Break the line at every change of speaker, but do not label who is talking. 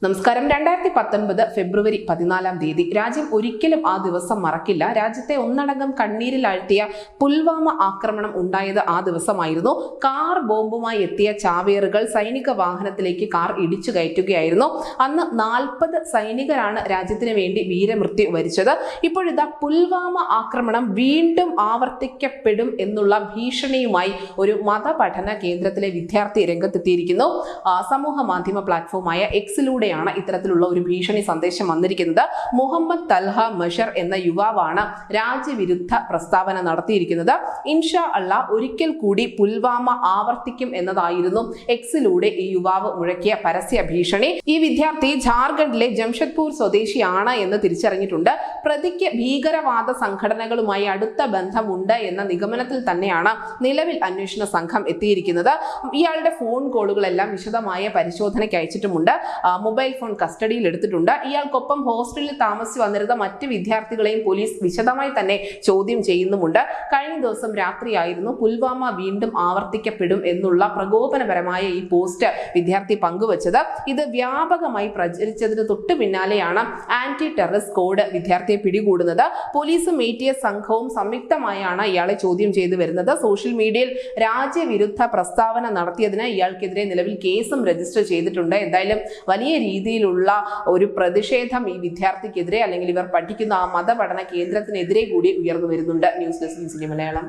നമസ്കാരം. 2019 ഫെബ്രുവരി 14 രാജ്യം ഒരിക്കലും ആ ദിവസം മറക്കില്ല. രാജ്യത്തെ ഒന്നടങ്കം കണ്ണീരിൽ ആഴ്ത്തിയ പുൽവാമ ആക്രമണം ഉണ്ടായത് ആ ദിവസമായിരുന്നു. കാർ ബോംബുമായി എത്തിയ ചാവേറുകൾ സൈനിക വാഹനത്തിലേക്ക് കാർ ഇടിച്ചു കയറ്റുകയായിരുന്നു. അന്ന് 40 സൈനികരാണ് രാജ്യത്തിന് വേണ്ടി വീരമൃത്യു വരിച്ചത്. ഇപ്പോഴിതാ പുൽവാമ ആക്രമണം വീണ്ടും ആവർത്തിക്കപ്പെടും എന്നുള്ള ഭീഷണിയുമായി ഒരു മതപഠന കേന്ദ്രത്തിലെ വിദ്യാർത്ഥി രംഗത്തെത്തിയിരിക്കുന്നു. സമൂഹ മാധ്യമ പ്ലാറ്റ്ഫോമായ എക്സിലൂടെ ഇത്തരത്തിലുള്ള ഒരു ഭീഷണി സന്ദേശം വന്നിരിക്കുന്നത്. മുഹമ്മദ് തൽഹ മഷർ എന്ന യുവാവാണ് രാജ്യവിരുദ്ധ പ്രസ്താവന നടത്തിയിരിക്കുന്നത്. ഇൻഷാ അള്ളാ ഒരിക്കൽ കൂടി പുൽവാമ ആവർത്തിക്കും എന്നതായിരുന്നു എക്സിലൂടെ ഈ യുവാവ് മുഴക്കിയ പരസ്യ ഭീഷണി. ഈ വിദ്യാർത്ഥി ജാർഖണ്ഡിലെ ജംഷഡ്പൂർ സ്വദേശിയാണ് എന്ന് തിരിച്ചറിഞ്ഞിട്ടുണ്ട്. പ്രതിക്ക് ഭീകരവാദ സംഘടനകളുമായി അടുത്ത ബന്ധമുണ്ട് എന്ന നിഗമനത്തിൽ തന്നെയാണ് നിലവിൽ അന്വേഷണ സംഘം എത്തിയിരിക്കുന്നത്. ഇയാളുടെ ഫോൺ കോളുകളെല്ലാം വിശദമായ പരിശോധനയ്ക്ക് അയച്ചിട്ടുമുണ്ട്. മൊബൈൽ ഫോൺ കസ്റ്റഡിയിൽ എടുത്തിട്ടുണ്ട്. ഇയാൾക്കൊപ്പം ഹോസ്റ്റലിൽ താമസിച്ച് വന്നിരുന്ന മറ്റ് വിദ്യാർത്ഥികളെയും പോലീസ് വിശദമായി തന്നെ ചോദ്യം ചെയ്യുന്നുമുണ്ട്. കഴിഞ്ഞ ദിവസം രാത്രിയായിരുന്നു പുൽവാമ വീണ്ടും ആവർത്തിക്കപ്പെടും എന്നുള്ള പ്രകോപനപരമായ ഈ പോസ്റ്റ് വിദ്യാർത്ഥി പങ്കുവച്ചത്. ഇത് വ്യാപകമായി പ്രചരിച്ചതിന് തൊട്ടു പിന്നാലെയാണ് ആന്റി ടെററിസ്റ്റ് സ്ക്വാഡ് വിദ്യാർത്ഥിയെ പിടികൂടുന്നത്. പോലീസും ATS സംഘവും സംയുക്തമായാണ് ഇയാളെ ചോദ്യം ചെയ്തു വരുന്നത്. സോഷ്യൽ മീഡിയയിൽ രാജ്യവിരുദ്ധ പ്രസ്താവന നടത്തിയതിന് ഇയാൾക്കെതിരെ നിലവിൽ കേസും രജിസ്റ്റർ ചെയ്തിട്ടുണ്ട്. എന്തായാലും വലിയ രീതിയിലുള്ള ഒരു പ്രതിഷേധം ഈ വിദ്യാർത്ഥിക്കെതിരെ അല്ലെങ്കിൽ ഇവർ പഠിക്കുന്ന ആ മതപഠന കേന്ദ്രത്തിനെതിരെ കൂടി ഉയർന്നു വരുന്നുണ്ട്. News desk Malayalam.